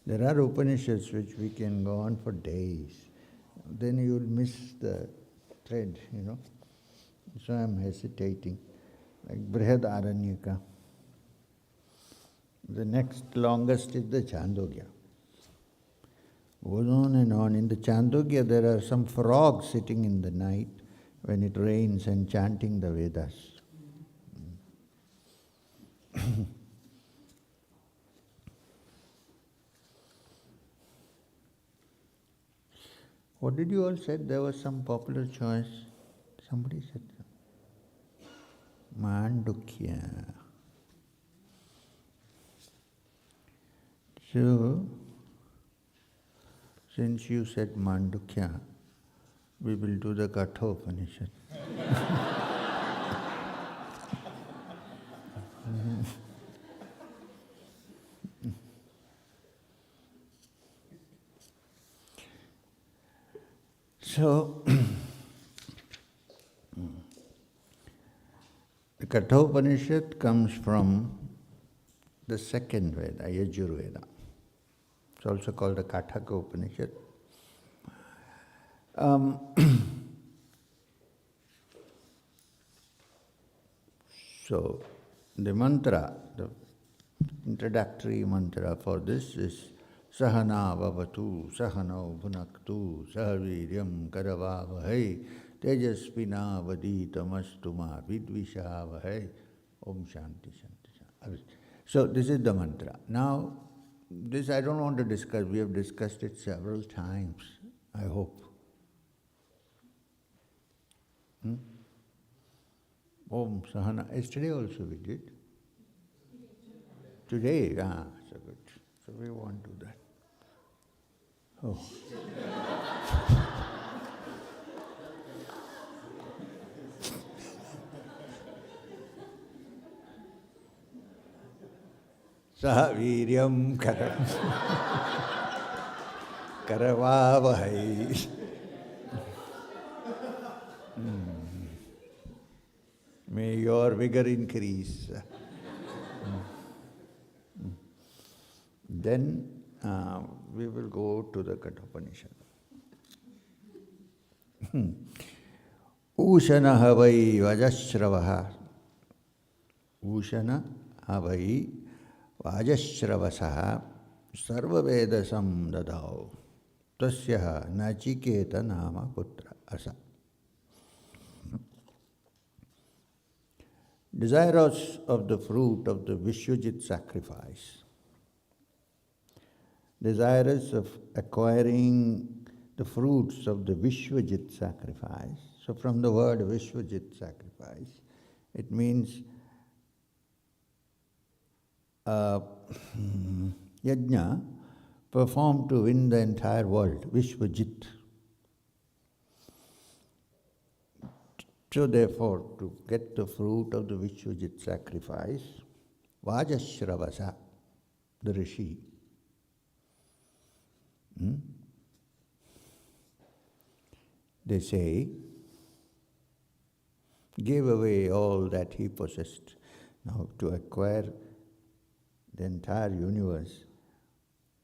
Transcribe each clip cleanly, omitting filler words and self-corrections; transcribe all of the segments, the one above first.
There are Upanishads which we can go on for days. Then you will miss the thread, So I am hesitating. Like Brihad Aranyaka. The next longest is the Chandogya. Goes on and on. In the Chandogya there are some frogs sitting in the night when it rains and chanting the Vedas. What did you all say? There was some popular choice. Somebody said Mandukya. So, since you said Mandukya, we will do the Katho Upanishad. So, the Katha Upanishad comes from the second Veda, Yajurveda. It's also called the Katha Upanishad. So, the mantra, the introductory mantra for this is Sahana Vavatu, Sahana Bhunaktu, Sahaviryam Karavavahai, Tejaspina Vaditamastuma Vidvishavahai, Om Shanti Shanti. So this is the mantra. Now, this I don't want to discuss. We have discussed it several times, I hope. Om Sahana. Yesterday also we did. Today, so good. So we won't do that. Oh. Sahaviryam karavavahai. May your vigor increase. Then we will go to the Katha Upanishad. Ushana havai Vājaśravaha. Ushana havai Vājaśravasaha sarva vedasam dadao. Tasya Nachiketa nama putra asa. Desirous of the fruit of the Vishwajit sacrifice, desirous of acquiring the fruits of the Vishwajit sacrifice. So from the word Vishwajit sacrifice, it means Yajna performed to win the entire world, Vishwajit. So therefore, to get the fruit of the Vishwajit sacrifice, Vājaśravasa, the rishi, they say, gave away all that he possessed. Now, to acquire the entire universe,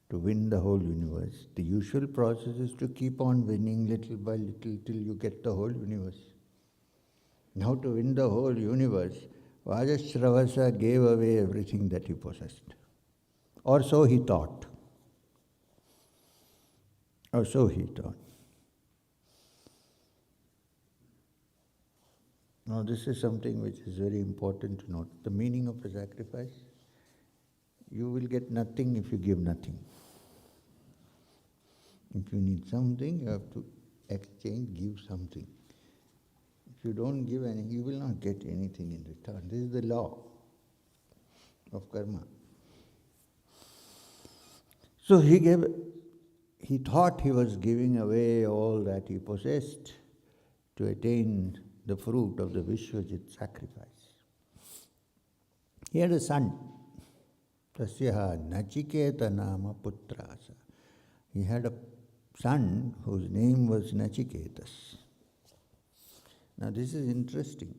to win the whole universe, the usual process is to keep on winning little by little till you get the whole universe. Now, to win the whole universe, Vājaśravasa gave away everything that he possessed. Or so he thought. Or so he thought. Now, this is something which is very important to note. The meaning of a sacrifice, you will get nothing if you give nothing. If you need something, you have to exchange, give something. If you don't give anything, you will not get anything in return. This is the law of karma. So he thought he was giving away all that he possessed to attain the fruit of the Vishwajit sacrifice. He had a son. Tasya Nachiketa nama putra asa. He had a son whose name was Nachiketas. Now this is interesting.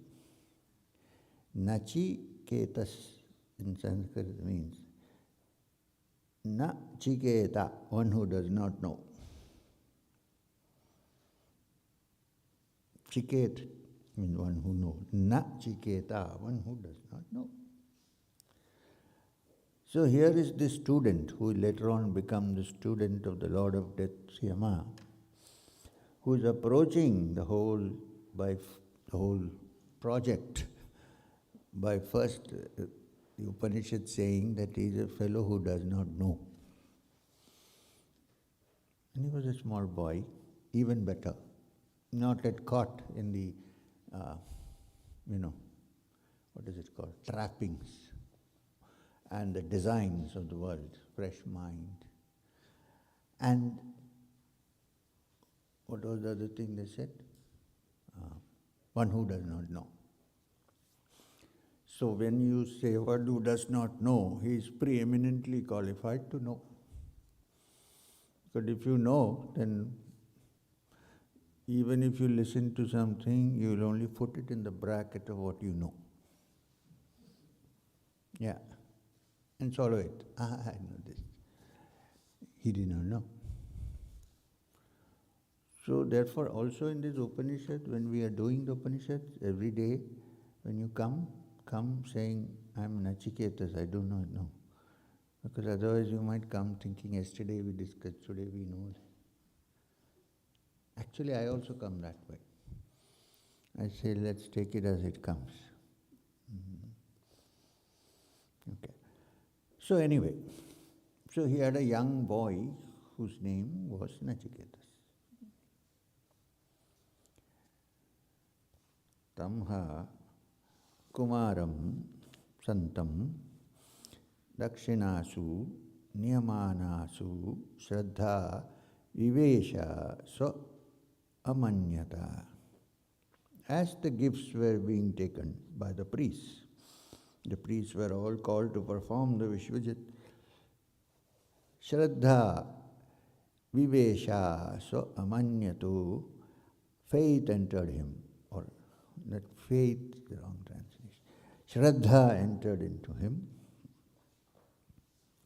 Nachiketas in Sanskrit means Nachiketa, one who does not know. Ciket means one who knows. Nachiketa, one who does not know. So here is this student who will later on become the student of the Lord of Death, Yama, who is approaching the whole project by first the Upanishad saying that he is a fellow who does not know. And he was a small boy, even better, not yet caught in the, what is it called, trappings and the designs of the world, fresh mind. And what was the other thing they said? One who does not know. So when you say one who does not know, he is preeminently qualified to know. But if you know, then even if you listen to something, you will only put it in the bracket of what you know. Yeah. And swallow it. I know this. He did not know. So therefore also in this Upanishad, when we are doing the Upanishads, every day when you come saying, I am Nachiketa, I do not know. Because otherwise you might come thinking, yesterday we discussed, today we know. Actually I also come that way. I say, let's take it as it comes. Okay. So anyway, so he had a young boy whose name was Nachiketa. Tamha Kumaram Santam Dakshinasu Niyamanasu Shraddha Vivesha Swa Amanyata. As the gifts were being taken by the priests were all called to perform the Vishwajit. Shraddha Vivesha Swa Amanyatu, faith entered him. Or that faith, the wrong translation. Shraddha entered into him,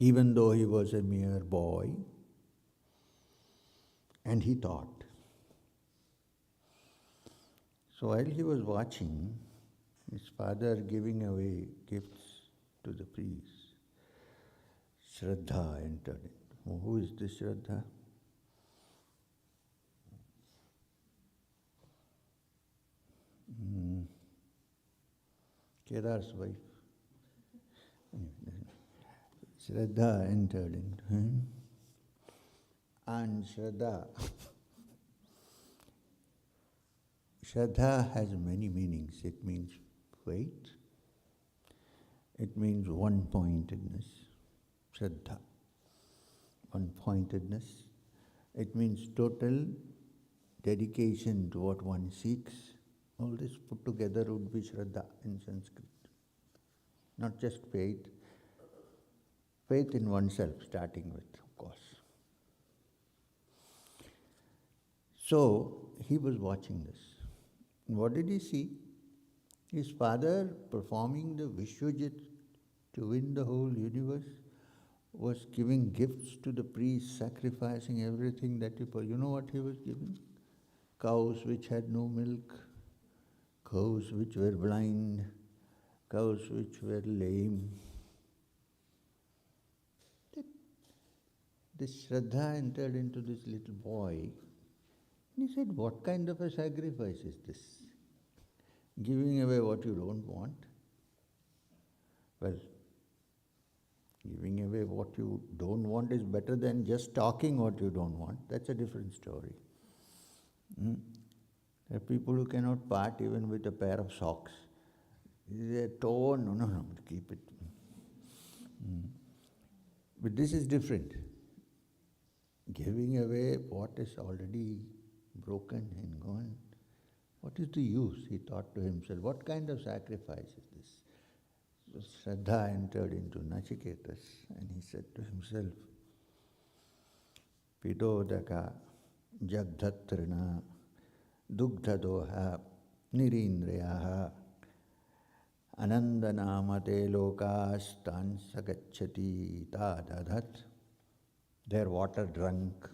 even though he was a mere boy, and he thought. So while he was watching his father giving away gifts to the priests, Shraddha entered into. Who is this Shraddha? Kedar's wife. Shraddha entered into him. And Shraddha has many meanings. It means faith. It means one-pointedness. Shraddha. One-pointedness. It means total dedication to what one seeks. All this put together would be Shraddha in Sanskrit. Not just faith. Faith in oneself, starting with, of course. So, he was watching this. What did he see? His father performing the Vishwajit to win the whole universe, was giving gifts to the priests, sacrificing everything that he... You know what he was giving? Cows which had no milk, cows which were blind, cows which were lame. This Shraddha entered into this little boy, and he said, what kind of a sacrifice is this? Giving away what you don't want? Well, giving away what you don't want is better than just talking what you don't want. That's a different story. There are people who cannot part even with a pair of socks. Their toe, no, keep it. But this is different. Giving away what is already broken and gone. What is the use? He thought to himself. What kind of sacrifice is this? So Shraddha entered into Nachiketa and he said to himself, Pidodaka jagdhatrina dugdhadoha nirindriyaha anandanamate lokas tansagacchati tadadhat. their water drunk,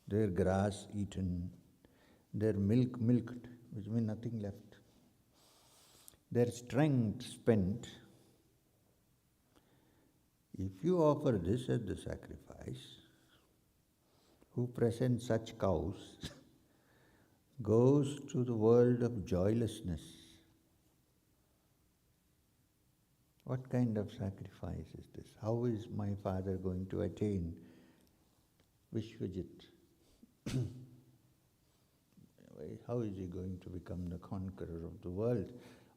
their grass eaten, their milk milked, which means nothing left, their strength spent. If you offer this as the sacrifice, who presents such cows goes to the world of joylessness. What kind of sacrifice is this? How is my father going to attain Vishwajit? How is he going to become the conqueror of the world?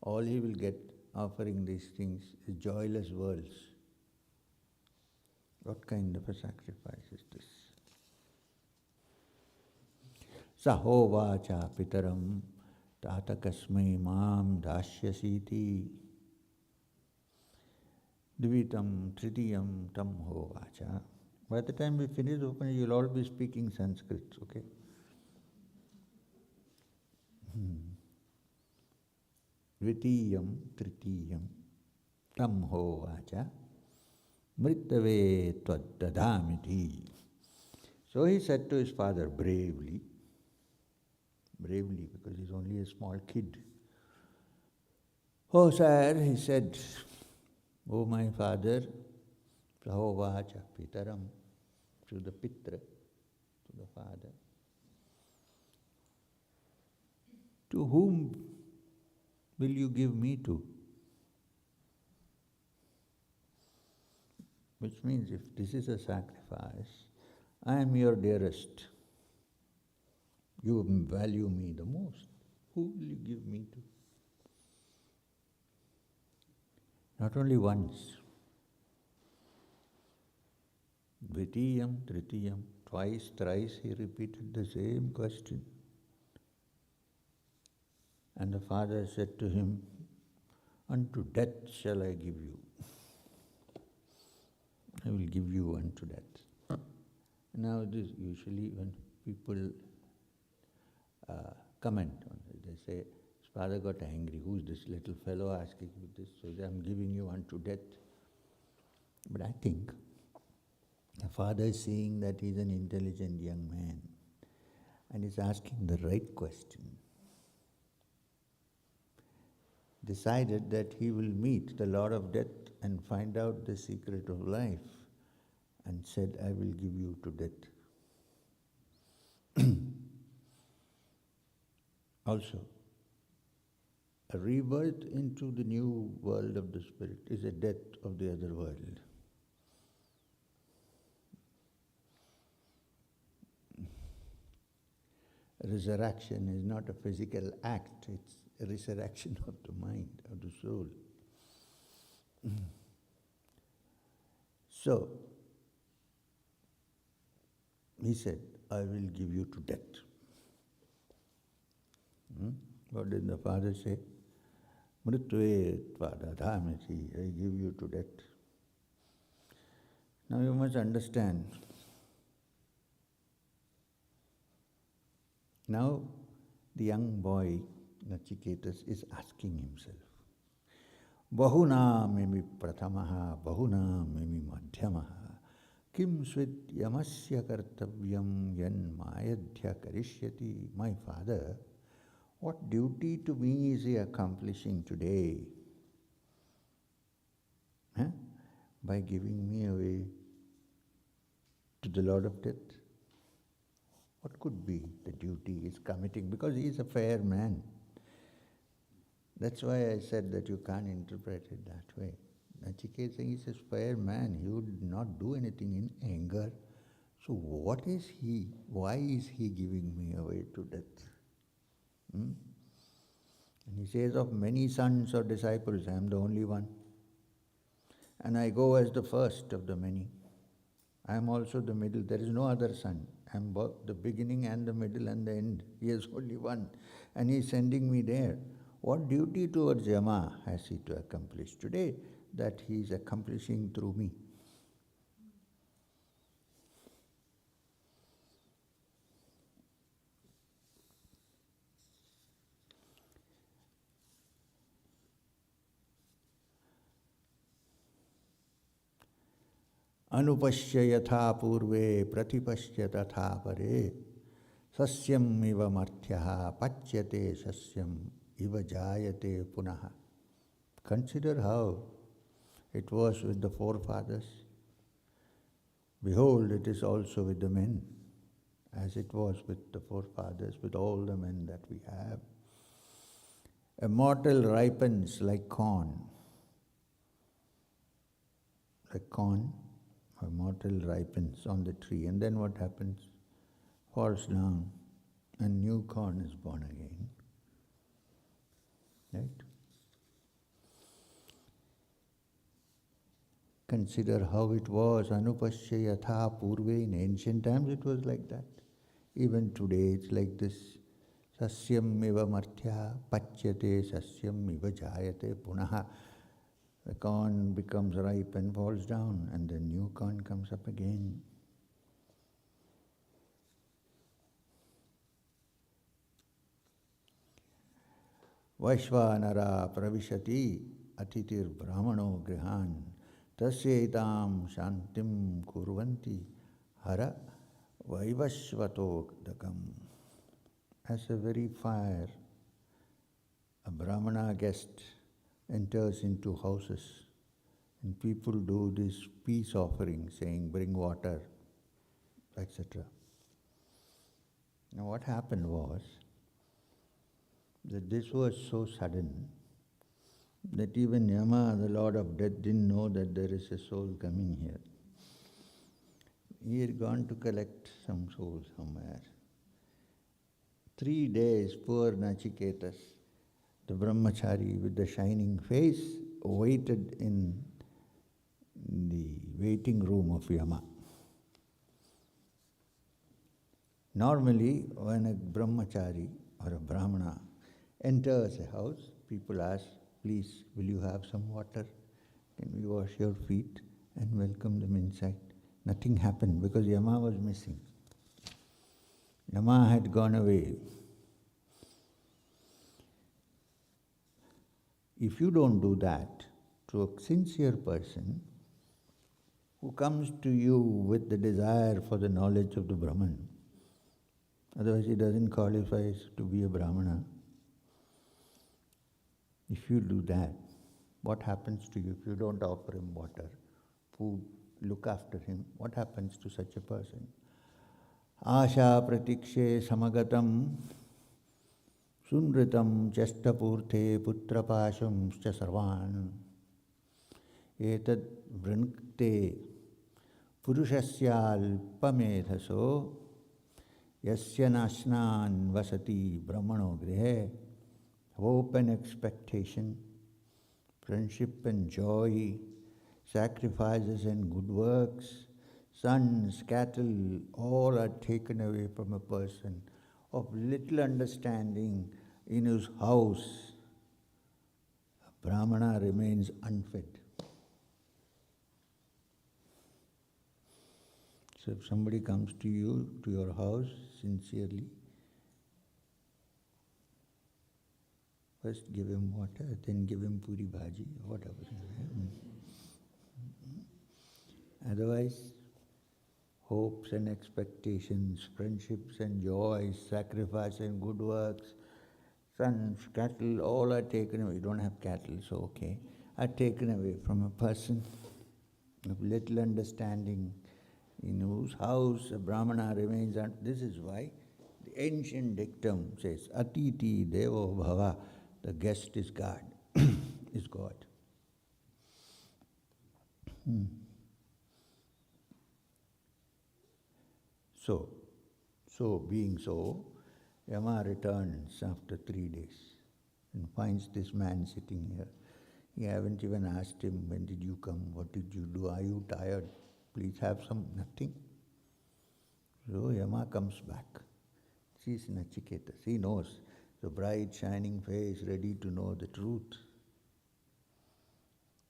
All he will get offering these things is joyless worlds. What kind of a sacrifice is this? Sahovacha pitaram tata kasmai mam dashyasiti divitam tritiyam tam hovacha. By the time we finish the Upanishad, you'll all be speaking Sanskrit, okay? Dvitiyam tritiyam tam hovacha mritave tvaddadamiti. So he said to his father bravely, because he's only a small kid. Oh sir, he said, oh my father, sahovacha pitaram, to the pitra, to the father. To whom will you give me to? Which means if this is a sacrifice, I am your dearest. You value me the most. Who will you give me to? Not only once. Dvitiyam, tritiyam, twice, thrice he repeated the same question. And the father said to him, unto death shall I give you. I will give you unto death. Now this usually when people comment on it, they say, his father got angry. Who is this little fellow asking you this? So I'm giving you unto death. But I think the father is seeing that he's an intelligent young man and is asking the right question. Decided that he will meet the Lord of Death and find out the secret of life, and said, I will give you to death. Also, a rebirth into the new world of the spirit is a death of the other world. Resurrection is not a physical act, it's a resurrection of the mind, of the soul. So, he said, I will give you to death. What did the father say? Mritve tvadadhamiti, I give you to death. Now you must understand. Now the young boy, Nachiketa, is asking himself, Bahuna mimi prathamaha, bahuna mimi madhyamaha, kim swit yamasya kartavyam yan mayadhya karishyati. My father, what duty to me is he accomplishing today? By giving me away to the Lord of Death? What could be the duty he is committing? Because he is a fair man. That's why I said that you can't interpret it that way. Nachiketa is a fair man. He would not do anything in anger. So what is he? Why is he giving me away to death? And he says, of many sons or disciples, I am the only one. And I go as the first of the many. I am also the middle. There is no other son. I am both the beginning and the middle and the end. He is only one. And he is sending me there. What duty towards Yama has he to accomplish today that he is accomplishing through me? Anupashya yatha purve pratipashya tatha pare sasyam iva marthyaha pachyate sasyam iva jayate punaha. Consider how it was with the forefathers. Behold, it is also with the men, as it was with the forefathers, with all the men that we have. A mortal ripens like corn. Like corn, a mortal ripens on the tree, and then what happens? Falls down, and new corn is born again. Right? Consider how it was, anupashya yatha purve. In ancient times it was like that. Even today it's like this. Sasyam iva marthya pachyate sasyam iva jayate punaha. The corn becomes ripe and falls down, and the new corn comes up again. Vaishvanara pravishati atitir brahmano grihan tasyetam shantim kurvanti hara vaivashvatodakam. As a very fire, a brahmana guest enters into houses, and people do this peace offering, saying, bring water, etc. Now what happened was that this was so sudden that even Yama, the Lord of Death, didn't know that there is a soul coming here. He had gone to collect some soul somewhere. 3 days, poor Nachiketa, the brahmachari with the shining face, waited in the waiting room of Yama. Normally, when a brahmachari or a brahmana enters a house, people ask, please, will you have some water? Can we wash your feet? And welcome them inside. Nothing happened because Yama was missing. Yama had gone away. If you don't do that to a sincere person who comes to you with the desire for the knowledge of the Brahman, otherwise he doesn't qualify to be a Brahmana. If you do that, what happens to you if you don't offer him water, food, look after him? What happens to such a person? Asha pratikshe samagatam sunritam chastapurthe putrapasham scha sarvan etad vrinkte purushasya yasya nashnan vasati brahmano grihe. Hope and expectation, friendship and joy, sacrifices and good works, sons, cattle, all are taken away from a person of little understanding in whose house a brahmana remains unfed. So if somebody comes to you, to your house, sincerely, first give him water, then give him puri bhaji, whatever. Otherwise, hopes and expectations, friendships and joys, sacrifice and good works, sons, cattle, all are taken away. You don't have cattle, so okay. Are taken away from a person of little understanding, in whose house a brahmana remains. This is why the ancient dictum says, Atiti Devo Bhava, the guest is God, is God. So being so, Yama returns after 3 days and finds this man sitting here. You haven't even asked him, when did you come, what did you do, are you tired, please have some, nothing. So Yama comes back. Sees Nachiketa, he knows, the bright shining face, ready to know the truth.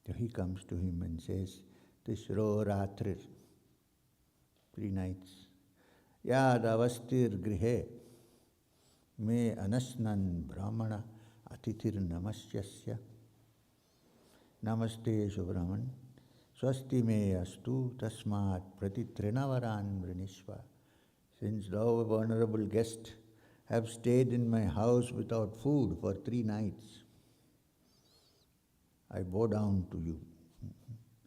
So he comes to him and says, Tishro Ratrir, 3 nights. Yad avastir grihe, me anasnan brahmana atitir namasyasya. Namaste, Brahman. Swasti me astu tasmat pratitrinavarān vrinishva. Since thou, venerable guest, have stayed in my house without food for 3 nights, I bow down to you.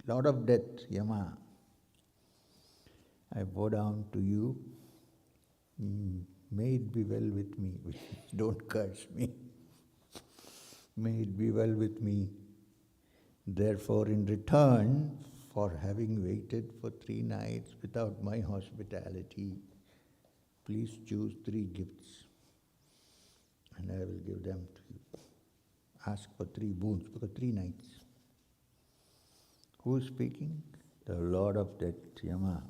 Lord of death, Yama, I bow down to you. May it be well with me. Don't curse me. May it be well with me. Therefore, in return for having waited for 3 nights without my hospitality, please choose 3 gifts, and I will give them to you. Ask for 3 boons, because 3 nights. Who is speaking? The Lord of Death, Yama,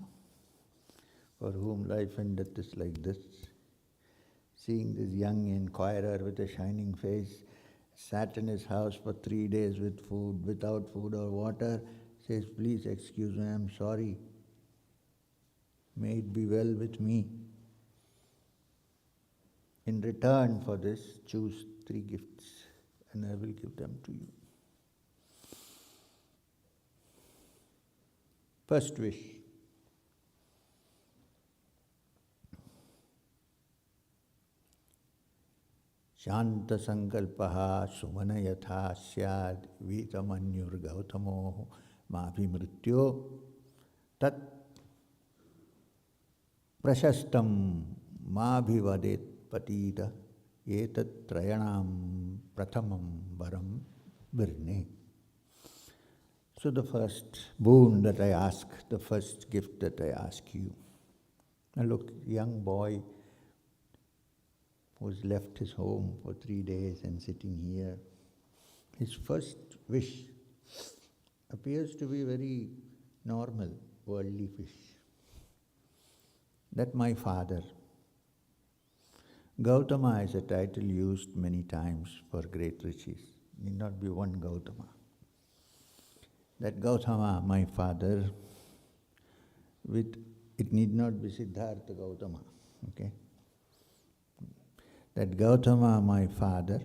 for whom life and death is like this. Seeing this young inquirer with a shining face, sat in his house for 3 days without food or water, says, please excuse me, I am sorry. May it be well with me. In return for this, choose 3 gifts, and I will give them to you. First wish. Shanta sankalpaha sumana yatha syad vitamanyur gautamo mabhimrityo tat prashastam mabhivadet patita etat trayanam prathamam varam virne. So the first boon that I ask, the first gift that I ask you. Now look, young boy who's left his home for 3 days and sitting here, his first wish appears to be very normal, worldly wish. That my father, Gautama is a title used many times for great rishis, need not be one Gautama. That Gautama, my father, it need not be Siddhartha Gautama, okay? That Gautama, my father,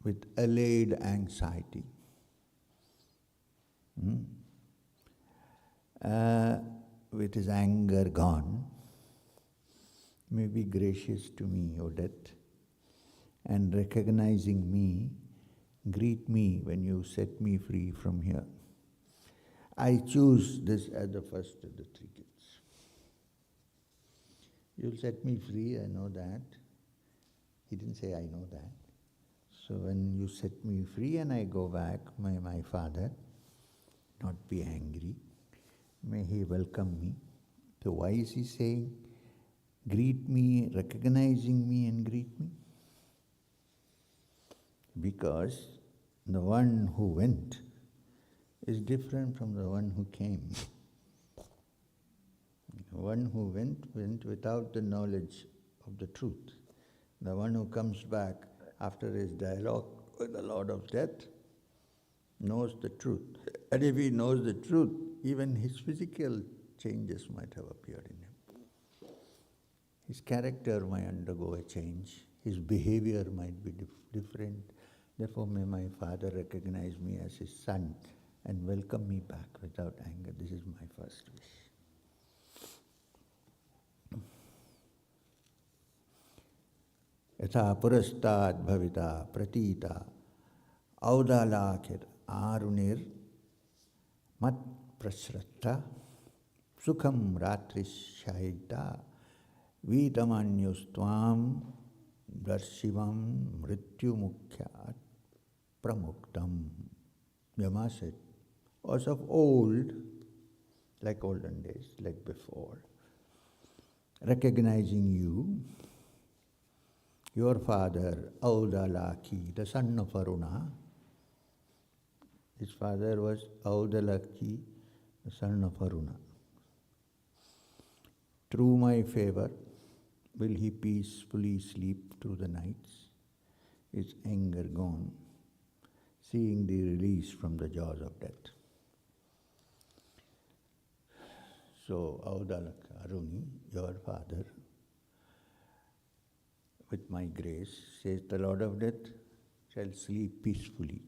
with allayed anxiety, with his anger gone, may be gracious to me, O death, and recognizing me, greet me when you set me free from here. I choose this as the first of the 3 gifts. You'll set me free, I know that. He didn't say, I know that. So when you set me free and I go back, may my father not be angry. May he welcome me. So why is he saying, greet me, recognizing me and greet me? Because the one who went is different from the one who came. The one who went without the knowledge of the truth. The one who comes back after his dialogue with the Lord of Death knows the truth. And if he knows the truth, even his physical changes might have appeared in him. His character might undergo a change. His behavior might be different. Therefore, may my father recognize me as his son and welcome me back without anger. This is my first wish. Yatha purastad bhavita pratita Auddālaki ārunir mat prasratta sukham ratrishaita vitamanyustvam darshivam mrityumukhyat pramuktam. Yama said, as of old, like olden days, like before, recognizing you, your father, Auddālaki, the son of Varuna, his father was Auddālaki, the son of Varuna. Through my favor, will he peacefully sleep through the nights, his anger gone, seeing the release from the jaws of death. So, Auddālaki, Aruni, your father, with my grace, says the Lord of Death, shall sleep peacefully,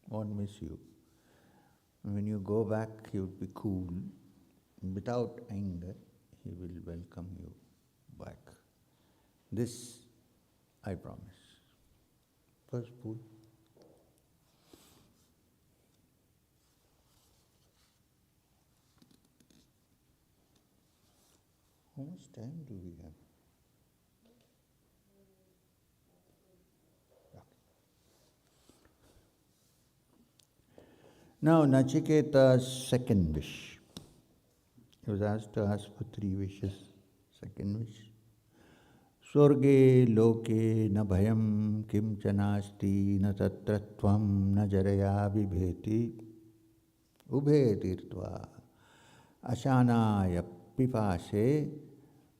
won't miss you. And when you go back, he would be cool. Without anger, he will welcome you back. This I promise. First pool. How much time do we have? Now, Nachiketa's second wish. He was asked to ask for 3 wishes. Second wish. Swarge loke na bhayam kim chanasti na tatratvam na jaraya vibheti ubhe tirtva ashanaya pipase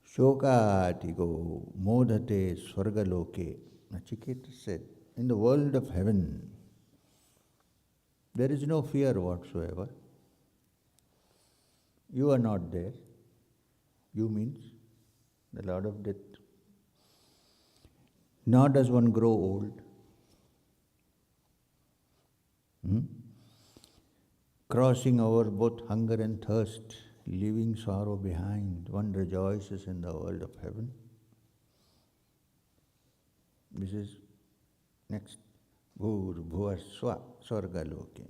shokatigo modhate svargaloke. Nachiketa said, in the world of heaven, there is no fear whatsoever. You are not there. You means the Lord of Death. Nor does one grow old. Crossing over both hunger and thirst, leaving sorrow behind, one rejoices in the world of heaven. This is next. Bhur bhuvasva svargaloke.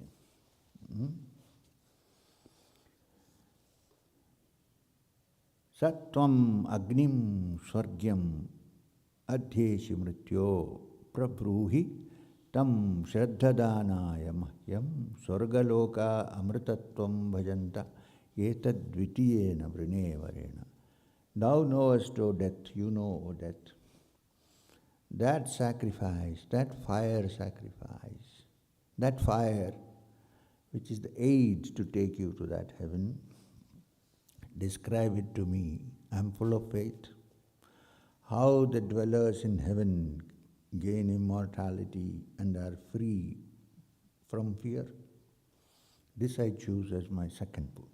Sattvam agnim svargyam adhyeshi mrityo prabruhi tam shraddhadanaya mahyam svargaloka amritatvam bhajanta etadvitiyena vrinevarena. Thou knowest, O death, you know, O death, that sacrifice, that fire sacrifice, that fire which is the aid to take you to that heaven, describe it to me. I am full of faith. How the dwellers in heaven gain immortality and are free from fear. This I choose as my second boon.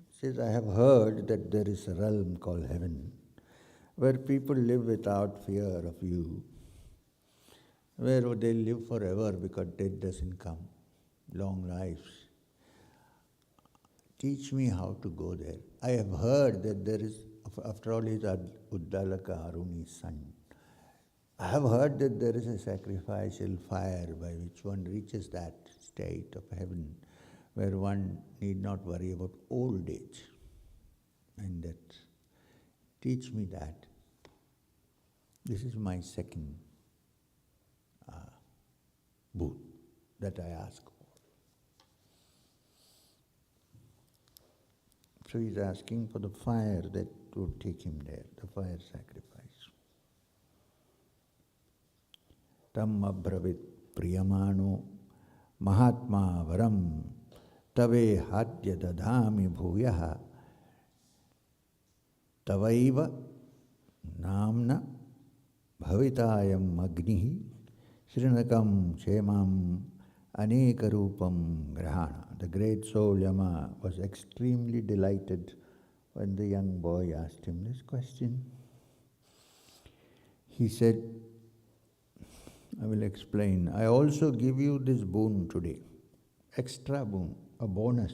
It says, I have heard that there is a realm called heaven, where people live without fear of you, where they live forever because death doesn't come, long lives. Teach me how to go there. I have heard that there is, after all, he is Auddālaki Aruni's son. I have heard that there is a sacrificial fire by which one reaches that state of heaven where one need not worry about old age and death. Teach me that. This is my second boon that I ask for. So he's asking for the fire that would take him there, the fire sacrifice. Tam abravit priyamano mahatma varam tave hadya dadhami bhuyaha tavaiva namna bhavitayam agnihi srinakam chemam anekarupam grahana. The great soul Yama was extremely delighted when the young boy asked him this question. He said, I will explain. I also give you this boon today, extra boon, a bonus.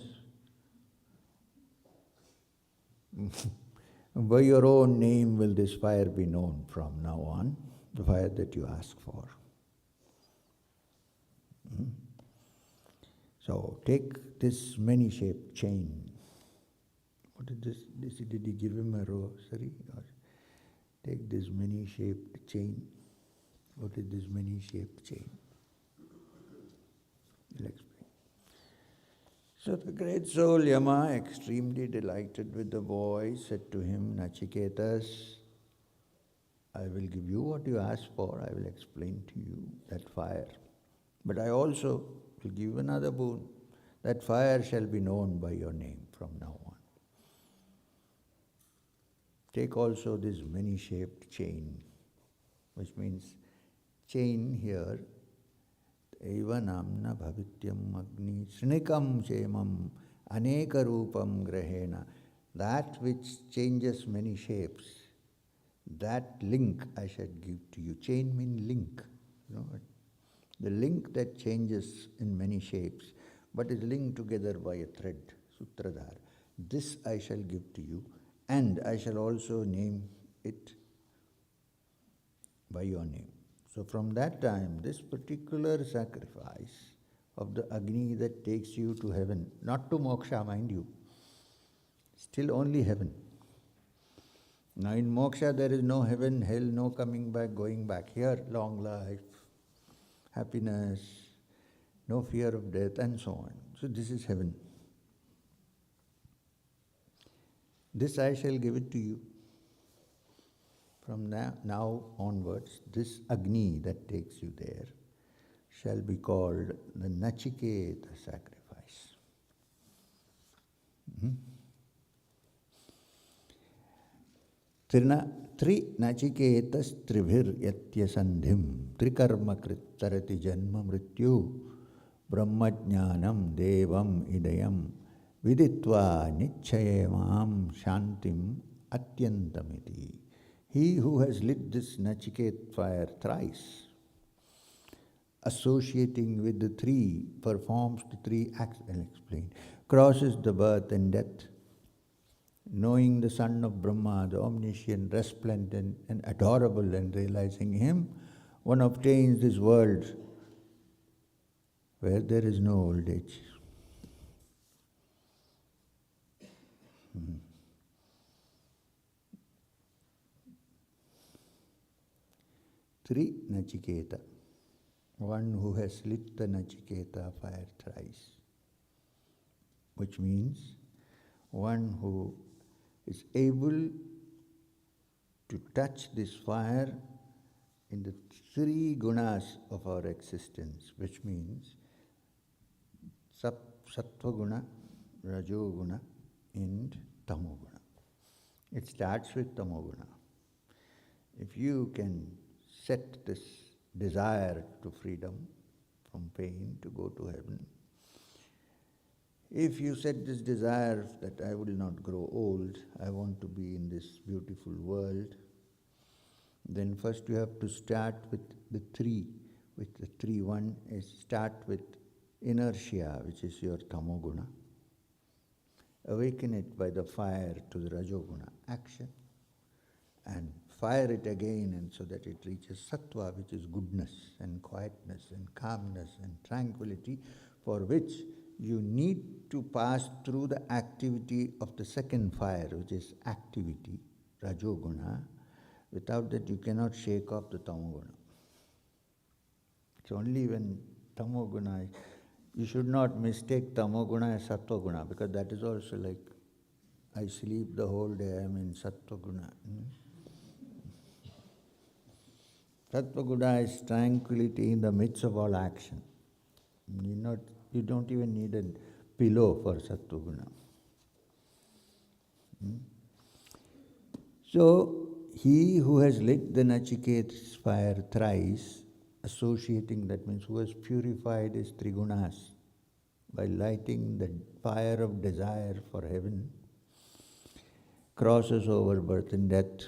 By your own name will this fire be known from now on, the fire that you ask for. So take this many-shaped chain. What is this? Did he give him a rosary? Or take this many-shaped chain. What is this many-shaped chain? He'll explain. So the great soul Yama, extremely delighted with the boy, said to him, Nachiketas, I will give you what you asked for. I will explain to you that fire. But I also will give another boon. That fire shall be known by your name from now on. Take also this many-shaped chain, which means chain here, eva namna bhavityam agni srinikam chemam aneka rupam grahena. That which changes many shapes, that link I shall give to you. Chain means link. You know, the link that changes in many shapes, but is linked together by a thread, sutradhar. This I shall give to you, and I shall also name it by your name. So from that time, this particular sacrifice of the Agni that takes you to heaven, not to moksha, mind you, still only heaven. Now in moksha there is no heaven, hell, no coming back, going back. Here, long life, happiness, no fear of death, and so on. So this is heaven. This I shall give it to you. From now onwards, this Agni that takes you there shall be called the Nachiketa sacrifice. Tri Nachiketas tribhir yatyasandhim trikarma krittarati janma mrityu brahmajnanam devam idayam viditva nichayamam shantim atyantamiti. He who has lit this Nachiket fire thrice, associating with the three, performs the three acts, I'll explain, crosses the birth and death, knowing the son of Brahma, the omniscient, resplendent and adorable, and realizing him, one obtains this world where there is no old age. Three Nachiketa, one who has lit the Nachiketa fire thrice, which means one who is able to touch this fire in the three gunas of our existence, which means sattva guna, rajo guna, and tamo guna. It starts with tamo guna. If you can set this desire to freedom from pain, to go to heaven, if you set this desire that I will not grow old, I want to be in this beautiful world, then first you have to start with the three. With the three, one is start with inertia, which is your tamo guna. Awaken it by the fire to the rajo guna, action, and fire it again, and so that it reaches sattva, which is goodness and quietness and calmness and tranquility, for which you need to pass through the activity of the second fire, which is activity, rajoguna. Without that you cannot shake off the tamoguna. It's only when tamoguna, you should not mistake tamoguna as sattva-guna, because that is also like, I sleep the whole day, I am in sattva-guna. Sattva-guna is tranquility in the midst of all action. You don't even need a pillow for sattva-guna. So, he who has lit the Nachiketa's fire thrice, associating, that means who has purified his three gunas by lighting the fire of desire for heaven, crosses over birth and death,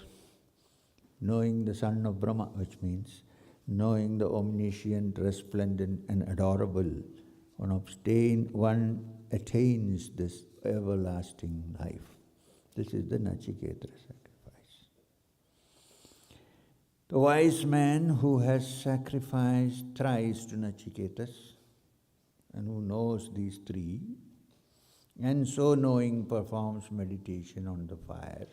knowing the son of Brahma, which means knowing the omniscient, resplendent and adorable, one attains this everlasting life. This is the Nachiketa sacrifice. The wise man who has sacrificed thrice to Nachiketas, and who knows these three, and so knowing performs meditation on the fire,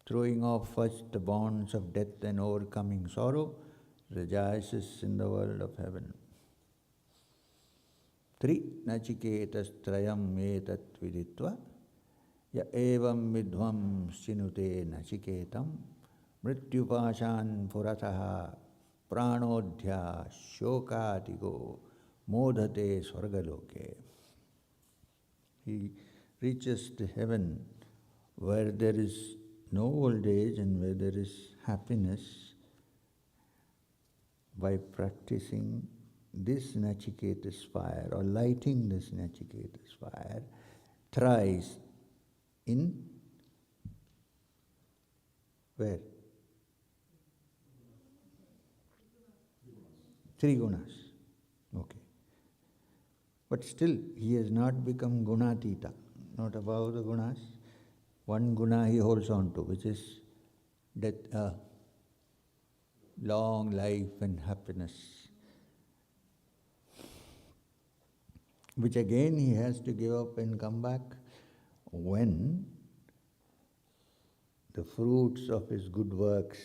throwing off first the bonds of death and overcoming sorrow, rejoices in the world of heaven. Tri Nachiketas trayam etat viditva ya evam vidvam sinute Nachiketam mrityupashan purataha pranodhya shokatigo modhate svargaloke. He reaches the heaven where there is no old age and where there is happiness by practicing this Nachiketa's fire, or lighting this Nachiketa's fire thrice in where? three gunas. Okay. But still, he has not become gunatita, not above the gunas. One guna he holds on to, which is death, long life and happiness, which again he has to give up and come back when the fruits of his good works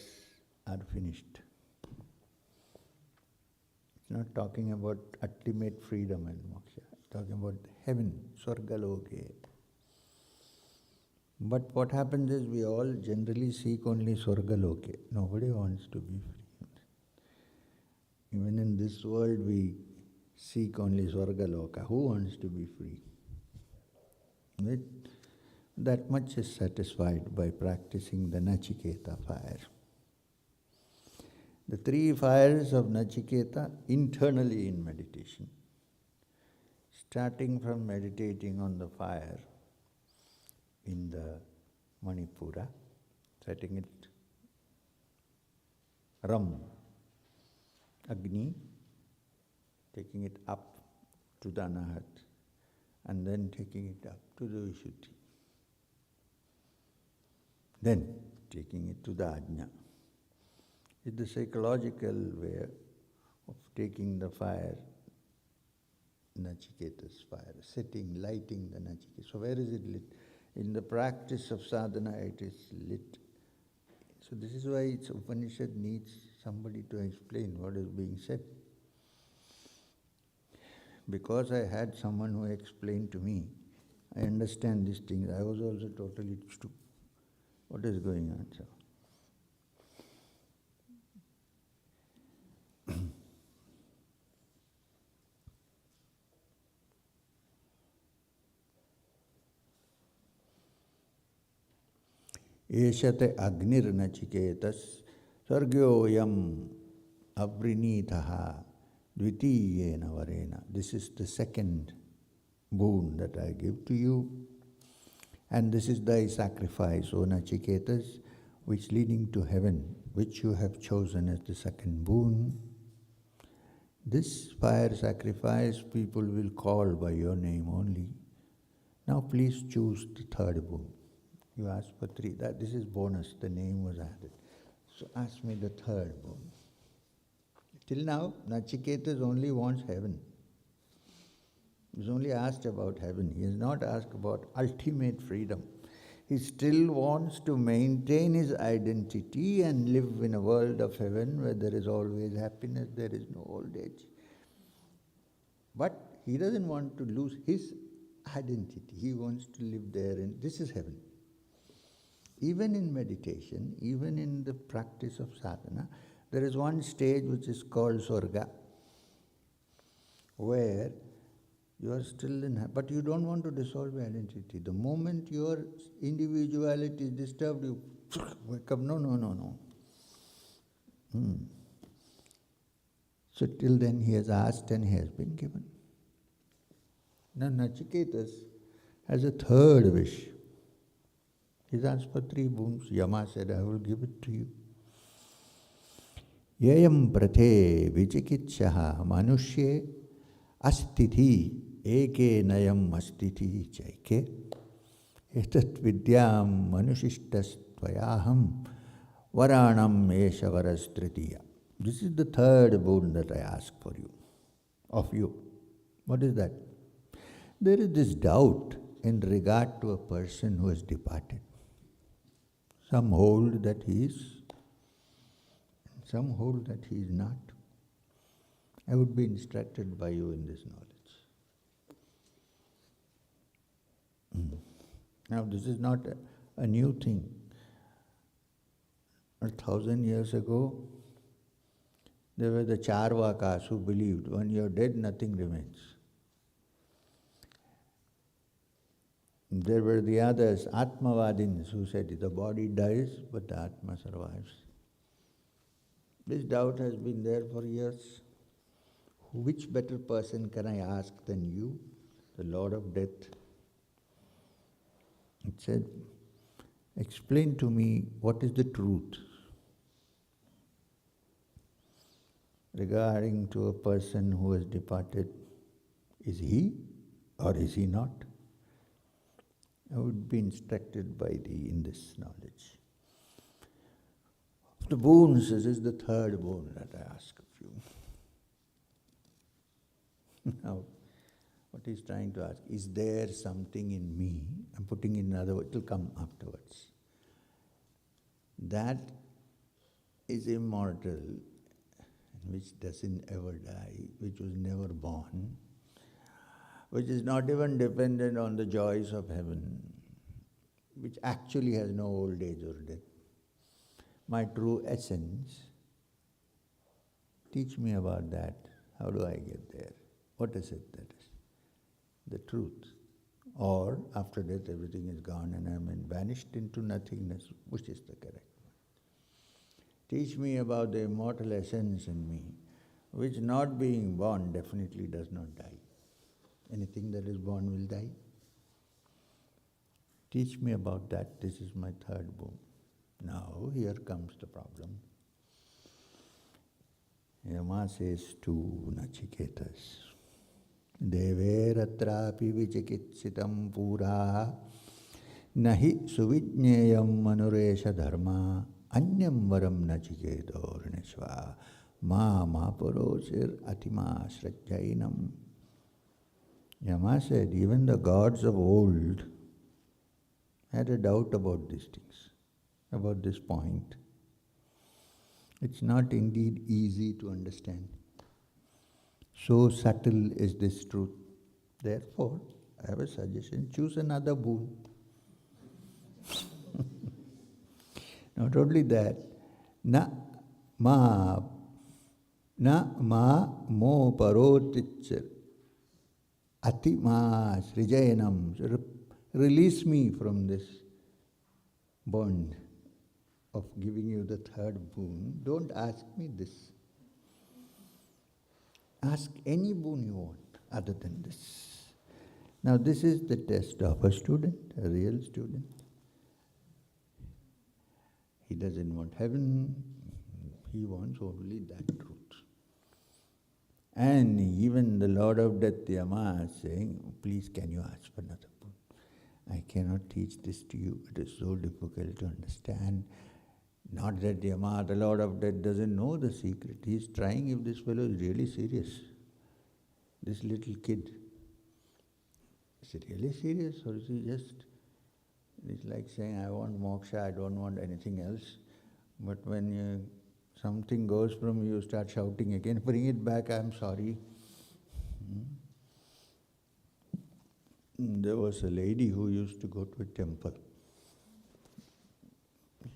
are finished. It's not talking about ultimate freedom and moksha. It's talking about heaven, svargaloke. But what happens is we all generally seek only svargaloke. Nobody wants to be free. Even in this world we seek only svargaloka. Who wants to be free? That much is satisfied by practicing the Nachiketa fire. The three fires of Nachiketa internally in meditation, starting from meditating on the fire in the Manipūra, setting it Ram, Agni, taking it up to the Anahat, and then taking it up to the Viśuddhi. Then taking it to the Ajñā. It's the psychological way of taking the fire, Nachiketa's fire, setting, lighting the Nachiketa. So where is it lit? In the practice of sadhana it is lit. So this is why its Upanishad needs somebody to explain what is being said. Because I had someone who explained to me, I understand these things. I was also totally stupid. What is going on? So, Eshate Agnir Nachiketas Sargyoyam Avrinitaha Dvitiyena Varena. This is the second boon that I give to you. And this is thy sacrifice, O Nachiketas, which leading to heaven, which you have chosen as the second boon. This fire sacrifice people will call by your name only. Now please choose the third boon. You asked for three. This is bonus, the name was added. So ask me the third boon. Till now, Nachiketas only wants heaven. He's only asked about heaven. He has not asked about ultimate freedom. He still wants to maintain his identity and live in a world of heaven where there is always happiness, there is no old age. But he doesn't want to lose his identity. He wants to live there, and this is heaven. Even in meditation, even in the practice of sadhana, there is one stage which is called svarga, where you are still in, but you don't want to dissolve your identity. The moment your individuality is disturbed, you wake up, no. So till then he has asked and he has been given. Now Nachiketas has a third wish. He's asked for three boons. Yama said, I will give it to you. Yayam prathe vicikitshaha manushye astithi eke nayam astithi chaike etat vidyam manushishtas tvayaham varanam esha varastritiya. This is the third boon that I ask for you, of you. What is that? There is this doubt in regard to a person who has departed. Some hold that he is, some hold that he is not. I would be instructed by you in this knowledge. Now this is not a new thing. 1,000 years ago, there were the Charvakas who believed when you are dead, nothing remains. There were the others, Atmavadins, who said the body dies, but the Atma survives. This doubt has been there for years. Which better person can I ask than you, the Lord of Death? It said, explain to me what is the truth. regarding to a person who has departed, is he or is he not? I would be instructed by thee in this knowledge. The boons, this is the third boon that I ask of you. Now, what he's trying to ask, is there something in me, I'm putting in another word, it will come afterwards, that is immortal, which doesn't ever die, which was never born, which is not even dependent on the joys of heaven, which actually has no old age or death. My true essence, teach me about that. How do I get there? What is it that is the truth? Or after death everything is gone and I am vanished into nothingness, which is the correct one? Teach me about the immortal essence in me, which not being born definitely does not die. Anything that is born will die. Teach me about that. This is my third boon. Now here comes the problem. Yama says to Nachiketas, Deveratrapi vichikitsitam pura nahi suvijñeyam manuresha dharma anyam varam nachiketo rineshva ma purosir atima shrajjainam. Yama said, even the gods of old had a doubt about these things, about this point. It's not indeed easy to understand. So subtle is this truth. Therefore, I have a suggestion, choose another boon. Not only that, na ma mo parotichir atima srijayanam. Release me from this bond of giving you the third boon. Don't ask me this. Ask any boon you want other than this. Now this is the test of a student, a real student. He doesn't want heaven, he wants only that truth. And even the Lord of Death, Yama, is saying, please can you ask for another boon? I cannot teach this to you, it is so difficult to understand. Not that Yama, the Lord of Death, doesn't know the secret. He is trying if this fellow is really serious. This little kid. Is it really serious or is he just... It's like saying, I want moksha, I don't want anything else. But when something goes from you, start shouting again, bring it back, I'm sorry. There was a lady who used to go to a temple.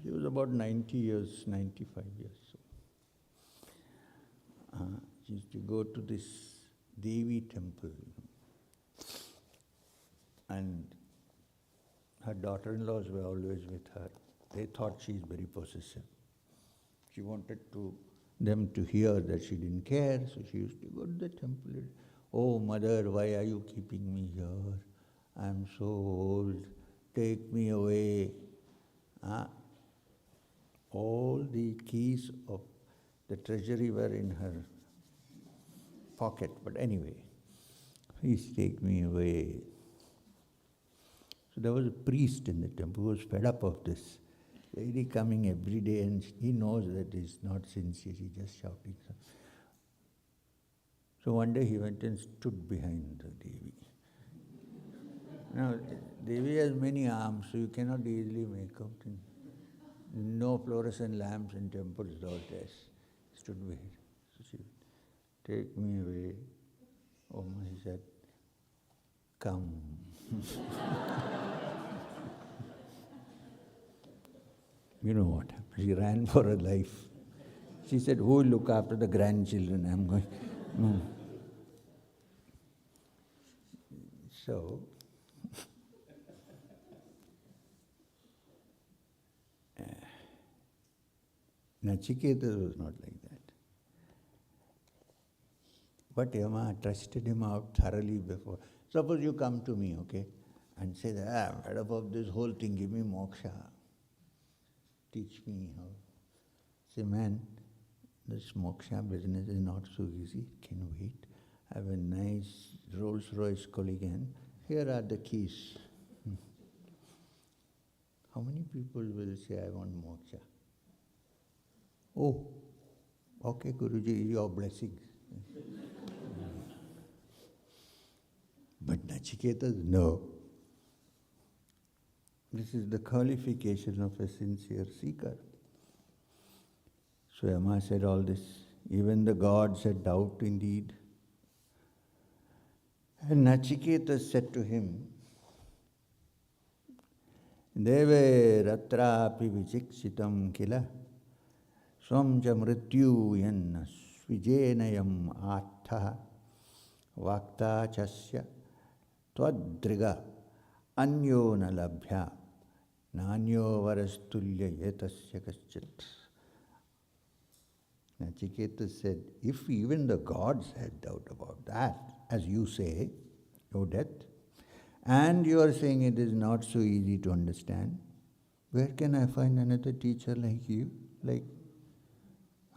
She was about 90 years, 95 years. She used to go to this Devi temple. And her daughter-in-laws were always with her. They thought she is very possessive. She wanted them to hear that she didn't care, so she used to go to the temple. Oh, mother, why are you keeping me here? I'm so old. Take me away. All the keys of the treasury were in her pocket. But anyway, please take me away. So there was a priest in the temple who was fed up of this lady coming every day, and he knows that it's not sincere, he's just shouting. So one day he went and stood behind the Devi. Now, Devi has many arms, so you cannot easily make out. No fluorescent lamps in temples those days. Stood behind. So she said, take me away. Oh, he said, come. You know what happened? She ran for her life. She said, who will look after the grandchildren? I'm going, no. So, Nachiketa was not like that. But Yama trusted him out thoroughly before. Suppose you come to me, okay, and say that, I'm fed up of this whole thing, give me moksha. Teach me how. Say, man, this moksha business is not so easy, it can wait. I have a nice Rolls-Royce Culligan. Here are the keys. How many people will say, I want moksha? Oh, okay, Guruji, your blessings. But Nachiketa, no. This is the qualification of a sincere seeker. So Yama said all this. Even the gods had doubt indeed. And Nachiketa said to him, Deve ratrapi vichiksitam kila swam ja mrityu yanna svijenayam attha vakta chasya twadriga anyo na labhya nanyo varastulya yetasya kaschit. Nachiketa said, if even the gods had doubt about that, as you say, O death, and you are saying it is not so easy to understand, where can I find another teacher like you?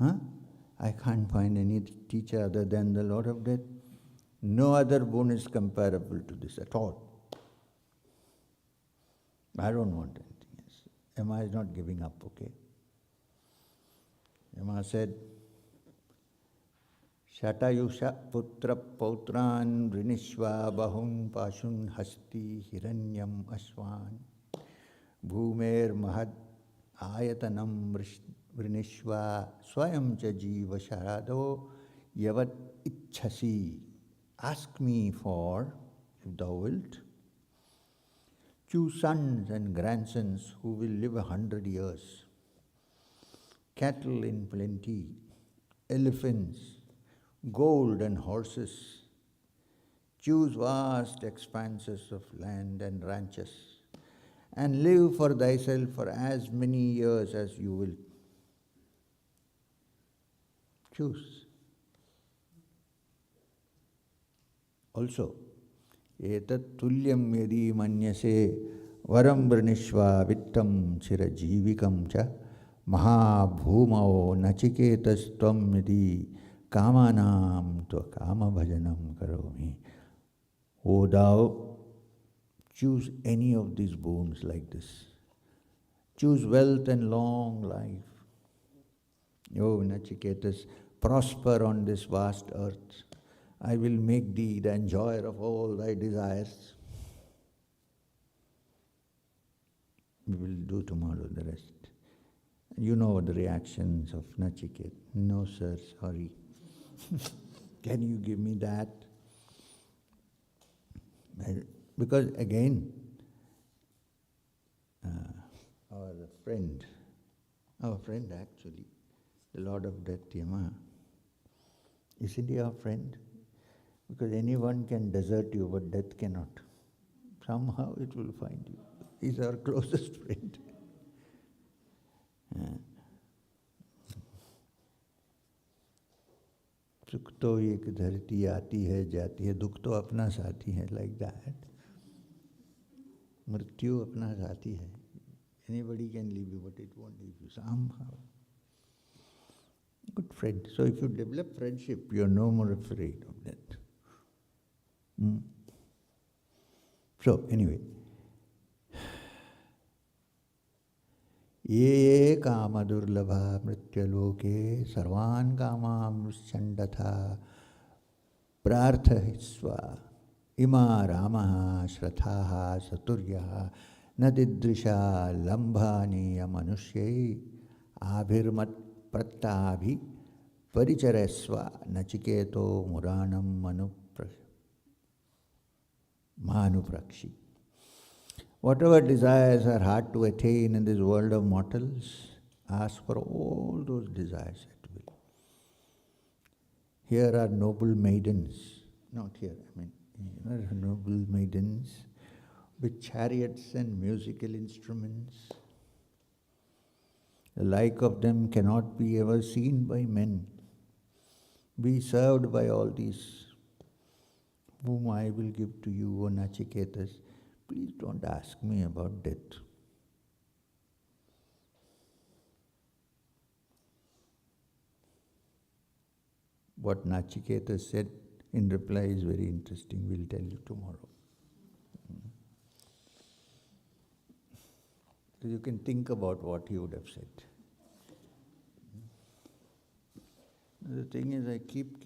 I can't find any teacher other than the Lord of Death. No other boon is comparable to this at all. I don't want anything else. Yama is not giving up, okay? Yama said, Shatayusha putra pautran vrinishva bahun pashun hasti hiranyam ashwan bhumer mahad ayatanam vrinishva swayam cha jiva sharado yavat ichhasi. Ask me for, if thou wilt, choose sons and grandsons who will live 100 years, cattle in plenty, elephants, gold and horses. Choose vast expanses of land and ranches, and live for thyself for as many years as you will. Choose. Also, etat tulyam yadi manyase varam vrinishva vittam chirajivikam cha mahabhumao nachiketas tvam yadi kamanam tva kama bhajanam karomi. O thou, choose any of these boons like this. Choose wealth and long life. O Nachiketas, prosper on this vast earth. I will make thee the enjoyer of all thy desires. We will do tomorrow the rest. You know the reactions of Nachiketa. No sir, sorry. Can you give me that? Because again, our friend actually, the Lord of Death, Yama, isn't he our friend? Because anyone can desert you, but death cannot. Somehow it will find you. He's our closest friend. सुख तो एक धरती आती है जाती है, दुख तो अपना साथी है, like that. मृत्यु अपना साथी है. Anybody can leave you, but it won't leave you somehow. Good friend. So if you develop friendship, you are no more afraid of death. So anyway, ye kama durlabha mrityaloke sarvan kamam chandata prarthahisva ima ramaha shrathaha saturyaha nadidrisha lambhani manushye abhirmat pratabhi paricharesva nachiketo muranam manuprakshi. Whatever desires are hard to attain in this world of mortals, ask for all those desires at will. Here are noble maidens, not here, there are noble maidens with chariots and musical instruments. The like of them cannot be ever seen by men. Be served by all these, whom I will give to you, O Nachiketas. Please don't ask me about death. what Nachiketa said in reply is very interesting. We'll tell you tomorrow. So you can think about what he would have said. The thing is, I keep